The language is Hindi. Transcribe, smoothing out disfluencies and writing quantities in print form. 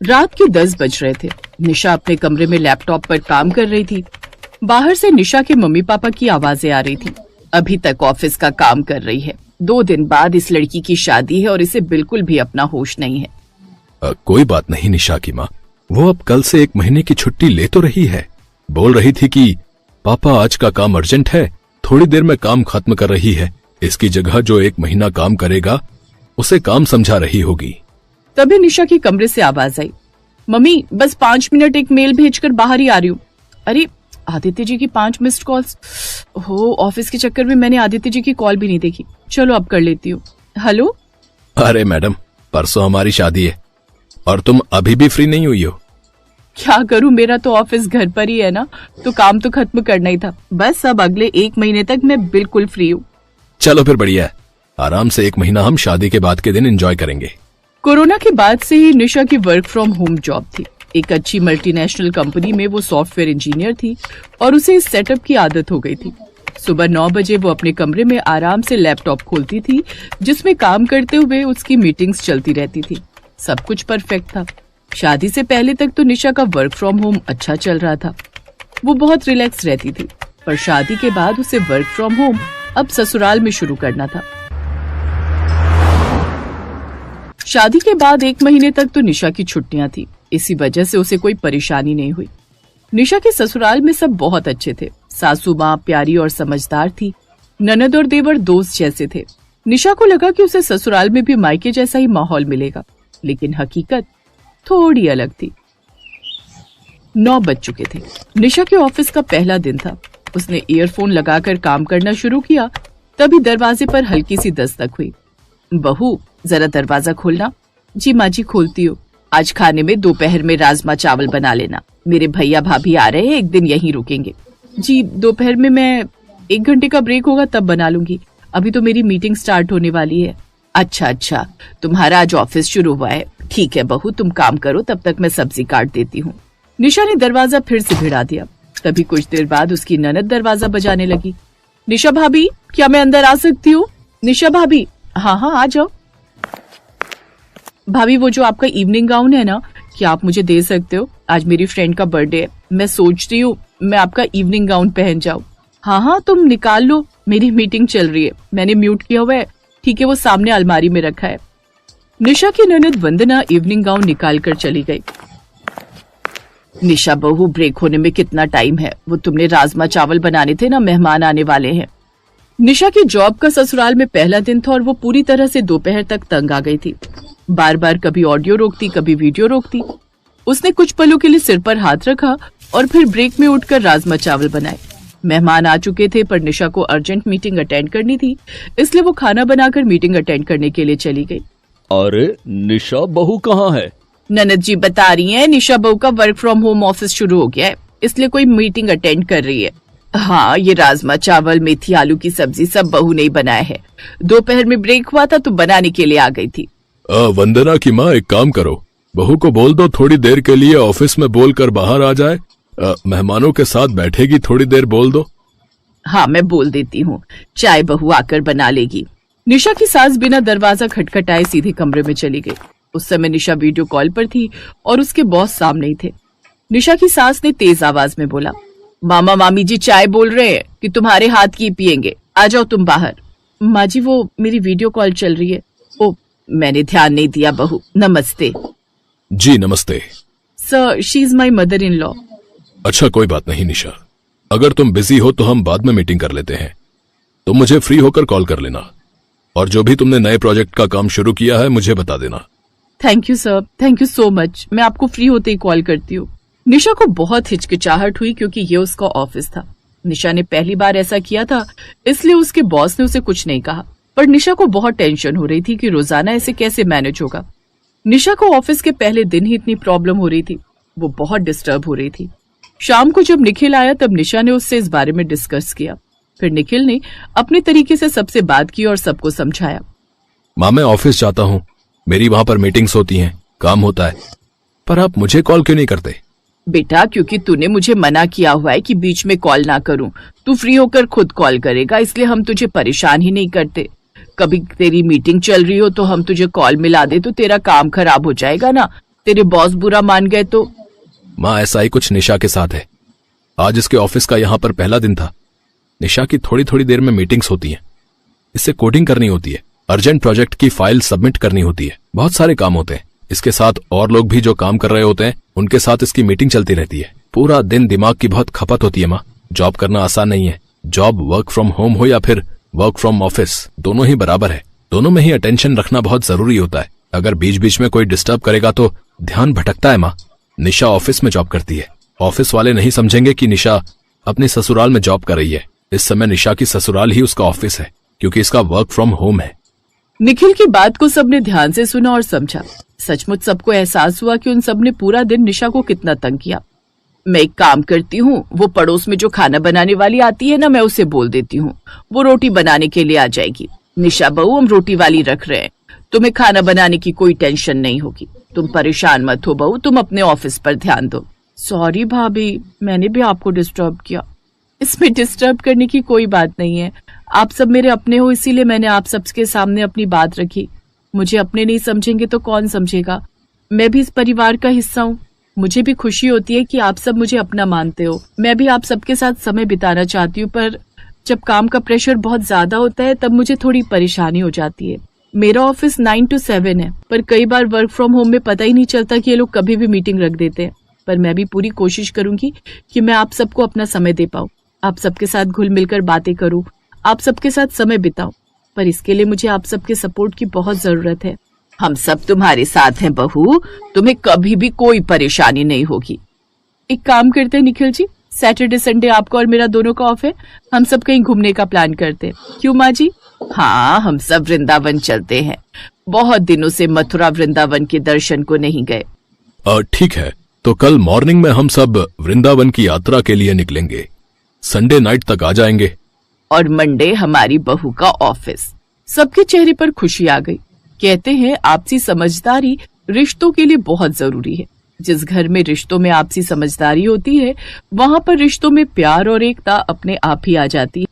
रात के 10 बज रहे थे। निशा अपने कमरे में लैपटॉप पर काम कर रही थी। बाहर से निशा के मम्मी पापा की आवाजें आ रही थी। अभी तक ऑफिस का काम कर रही है। 2 दिन बाद इस लड़की की शादी है और इसे बिल्कुल भी अपना होश नहीं है। कोई बात नहीं निशा की माँ, वो अब कल से 1 महीने की छुट्टी ले तो रही है। बोल रही थी कि पापा आज का काम अर्जेंट है, थोड़ी देर में काम खत्म कर रही है। इसकी जगह जो 1 महीना काम करेगा उसे काम समझा रही होगी। तभी निशा के कमरे से आवाज आई, मम्मी बस 5 मिनट एक मेल भेजकर बाहर ही आ रही हूँ। अरे आदित्य जी की 5 मिस्ड कॉल्स। हो, ऑफिस के चक्कर में मैंने आदित्य जी की कॉल भी नहीं देखी। चलो अब कर लेती हूँ। हेलो। अरे मैडम, परसों हमारी शादी है और तुम अभी भी फ्री नहीं हुई हो। क्या करूँ, मेरा तो ऑफिस घर पर ही है ना, तो काम तो खत्म करना ही था। बस अब अगले 1 महीने तक मैं बिल्कुल फ्री हूँ। चलो फिर बढ़िया है, आराम से 1 महीना हम शादी के बाद के दिन एंजॉय करेंगे। कोरोना के बाद से ही निशा की वर्क फ्रॉम होम जॉब थी। एक अच्छी मल्टीनेशनल कंपनी में वो सॉफ्टवेयर इंजीनियर थी और उसे इस सेटअप की आदत हो गई थी। सुबह 9 बजे वो अपने कमरे में आराम से लैपटॉप खोलती थी, जिसमें काम करते हुए उसकी मीटिंग्स चलती रहती थी। सब कुछ परफेक्ट था। शादी से पहले तक तो निशा का वर्क फ्रॉम होम अच्छा चल रहा था। वो बहुत रिलैक्स रहती थी, पर शादी के बाद उसे वर्क फ्रॉम होम अब ससुराल में शुरू करना था। शादी के बाद 1 महीने तक तो निशा की छुट्टियां थी, इसी वजह से उसे कोई परेशानी नहीं हुई। निशा के ससुराल में सब बहुत अच्छे थे। सासू माँ प्यारी और समझदार थी। ननद और देवर दोस्त जैसे थे। निशा को लगा कि उसे ससुराल में भी मायके जैसा ही माहौल मिलेगा, लेकिन हकीकत थोड़ी अलग थी। 9 बज चुके थे। निशा के ऑफिस का पहला दिन था। उसने ईयरफोन लगाकर काम करना शुरू किया, तभी दरवाजे पर हल्की सी दस्तक हुई। बहू जरा दरवाजा खोलना। जी माँ जी खोलती हूँ। आज खाने में दोपहर में राजमा चावल बना लेना। मेरे भैया भाभी आ रहे हैं, एक दिन यहीं रुकेंगे। जी दोपहर में मैं 1 घंटे का ब्रेक होगा तब बना लूंगी, अभी तो मेरी मीटिंग स्टार्ट होने वाली है। अच्छा, तुम्हारा आज ऑफिस शुरू हुआ है। ठीक है बहू, तुम काम करो, तब तक मैं सब्जी काट देती हूँ। निशा ने दरवाजा फिर से भिड़ा दिया। तभी कुछ देर बाद उसकी ननद दरवाजा बजाने लगी। निशा भाभी, क्या मैं अंदर आ सकती हूँ? निशा भाभी। हाँ आ जाओ। भाभी वो जो आपका इवनिंग गाउन है ना, क्या आप मुझे दे सकते हो? आज मेरी फ्रेंड का बर्थडे है, मैं सोच रही हूँ मैं आपका इवनिंग गाउन पहन जाऊँ। हाँ तुम निकाल लो, मेरी मीटिंग चल रही है। मैंने म्यूट किया हुआ है। ठीक है, वो सामने अलमारी में रखा है। निशा की ननद वंदना इवनिंग गाउन निकाल कर चली गई। निशा बहू, ब्रेक होने में कितना टाइम है? वो तुमने राजमा चावल बनाने थे ना, मेहमान आने वाले हैं। निशा की जॉब का ससुराल में पहला दिन था और वो पूरी तरह से दोपहर तक तंग आ गई थी। बार बार कभी ऑडियो रोकती, कभी वीडियो रोकती। उसने कुछ पलों के लिए सिर पर हाथ रखा और फिर ब्रेक में उठकर राजमा चावल बनाए। मेहमान आ चुके थे, पर निशा को अर्जेंट मीटिंग अटेंड करनी थी, इसलिए वो खाना बनाकर मीटिंग अटेंड करने के लिए चली गई। अरे निशा बहू कहाँ है? ननद जी बता रही हैं, निशा बहू का वर्क फ्रॉम होम ऑफिस शुरू हो गया है, इसलिए कोई मीटिंग अटेंड कर रही है। हाँ, ये राजमा चावल, मेथी आलू की सब्जी सब बहू ने ही बनाया है। दोपहर में ब्रेक हुआ था तो बनाने के लिए आ गई थी। वंदना की माँ, एक काम करो, बहू को बोल दो थोड़ी देर के लिए ऑफिस में बोलकर बाहर आ जाए। मेहमानों के साथ बैठेगी, थोड़ी देर बोल दो। हाँ मैं बोल देती हूँ, चाय बहू आकर बना लेगी। निशा की सास बिना दरवाजा खटखटाए सीधे कमरे में चली गई। उस समय निशा वीडियो कॉल पर थी और उसके बॉस सामने ही थे। निशा की सास ने तेज आवाज में बोला, मामा मामी जी चाय बोल रहे हैं कि तुम्हारे हाथ की पियेंगे, आ जाओ तुम बाहर। माँ जी वो मेरी वीडियो कॉल चल रही है। ओ मैंने ध्यान नहीं दिया बहू। नमस्ते। जी नमस्ते। Sir, she is my mother in law. अच्छा कोई बात नहीं निशा, अगर तुम बिजी हो तो हम बाद में मीटिंग कर लेते हैं। तुम मुझे फ्री होकर कॉल कर लेना और जो भी तुमने नए प्रोजेक्ट का काम शुरू किया है मुझे बता देना। Thank you sir, thank you so much. मैं आपको फ्री होते ही कॉल करती हूँ। निशा को बहुत हिचकिचाहट हुई क्योंकि ये उसका ऑफिस था। निशा ने पहली बार ऐसा किया था, इसलिए उसके बॉस ने उसे कुछ नहीं कहा, पर निशा को बहुत टेंशन हो रही थी कि रोजाना ऐसे कैसे मैनेज होगा। निशा को ऑफिस के पहले दिन ही इतनी प्रॉब्लम हो रही थी, वो बहुत डिस्टर्ब हो रही थी। शाम को जब निखिल आया तब निशा ने उससे इस बारे में डिस्कस किया। फिर निखिल ने अपने तरीके से सबसे बात की और सबको समझाया। माँ मैं ऑफिस जाता हूँ, मेरी वहाँ पर मीटिंग्स होती हैं, काम होता है, पर आप मुझे कॉल क्यों नहीं करते? बेटा क्योंकि तूने मुझे मना किया हुआ है कि बीच में कॉल ना करूं। तू फ्री होकर खुद कॉल करेगा, इसलिए हम तुझे परेशान ही नहीं करते। कभी तेरी मीटिंग चल रही हो तो हम तुझे कॉल मिला दे तो तेरा काम खराब हो जाएगा ना। तेरे बॉस बुरा मान गए तो? माँ ऐसा ही कुछ निशा के साथ है। आज इसके ऑफिस का यहाँ पर पहला दिन था। निशा की थोड़ी थोड़ी देर में मीटिंग्स होती हैं। इससे कोडिंग करनी होती है, अर्जेंट प्रोजेक्ट की फाइल सबमिट करनी होती है, बहुत सारे काम होते हैं। इसके साथ और लोग भी जो काम कर रहे होते हैं उनके साथ इसकी मीटिंग चलती रहती है। पूरा दिन दिमाग की बहुत खपत होती है माँ। जॉब करना आसान नहीं है। जॉब वर्क फ्रॉम होम हो या फिर वर्क फ्रॉम ऑफिस, दोनों ही बराबर है। दोनों में ही अटेंशन रखना बहुत जरूरी होता है। अगर बीच बीच में कोई डिस्टर्ब करेगा तो ध्यान भटकता है माँ। निशा ऑफिस में जॉब करती है। ऑफिस वाले नहीं समझेंगे कि निशा अपने ससुराल में जॉब कर रही है। इस समय निशा की ससुराल ही उसका ऑफिस है, क्योंकि इसका वर्क फ्रॉम होम है। निखिल की बात को सबने ध्यान से सुना और समझा। सचमुच सबको एहसास हुआ कि उन सबने पूरा दिन निशा को कितना तंग किया। मैं एक काम करती हूँ, वो पड़ोस में जो खाना बनाने वाली आती है ना, मैं उसे बोल देती हूँ, वो रोटी बनाने के लिए आ जाएगी। निशा बहू, हम रोटी वाली रख रहे हैं, तुम्हें खाना बनाने की कोई टेंशन नहीं होगी। तुम परेशान मत हो बहू, तुम अपने ऑफिस पर ध्यान दो। सॉरी भाभी, मैंने भी आपको डिस्टर्ब किया। इसमें डिस्टर्ब करने की कोई बात नहीं है। आप सब मेरे अपने हो, इसीलिए मैंने आप सबके सामने अपनी बात रखी। मुझे अपने नहीं समझेंगे तो कौन समझेगा। मैं भी इस परिवार का हिस्सा हूँ। मुझे भी खुशी होती है कि आप सब मुझे अपना मानते हो। मैं भी आप सबके साथ समय बिताना चाहती हूँ, पर जब काम का प्रेशर बहुत ज्यादा होता है तब मुझे थोड़ी परेशानी हो जाती है। मेरा ऑफिस 9 to 7 है, पर कई बार वर्क फ्रॉम होम में पता ही नहीं चलता कि ये लोग कभी भी मीटिंग रख देते हैं। पर मैं भी पूरी कोशिश करूंगी कि मैं आप सबको अपना समय दे पाऊँ, आप सबके साथ घुल मिलकर बातें करूँ, आप सबके साथ समय बिताऊं। पर इसके लिए मुझे आप सबके सपोर्ट की बहुत जरूरत है। हम सब तुम्हारे साथ हैं बहू, तुम्हें कभी भी कोई परेशानी नहीं होगी। एक काम करते हैं निखिल जी, सैटरडे संडे आपका और मेरा दोनों का ऑफ है, हम सब कहीं घूमने का प्लान करते हैं। क्यों माँ जी? हाँ, हम सब वृंदावन चलते हैं। बहुत दिनों से मथुरा वृंदावन के दर्शन को नहीं गए। ठीक है, तो कल मॉर्निंग में हम सब वृंदावन की यात्रा के लिए निकलेंगे। संडे नाइट तक आ जाएंगे। और मंडे हमारी बहू का ऑफिस। सबके चेहरे पर खुशी आ गई। कहते हैं आपसी समझदारी रिश्तों के लिए बहुत जरूरी है। जिस घर में रिश्तों में आपसी समझदारी होती है, वहां पर रिश्तों में प्यार और एकता अपने आप ही आ जाती है।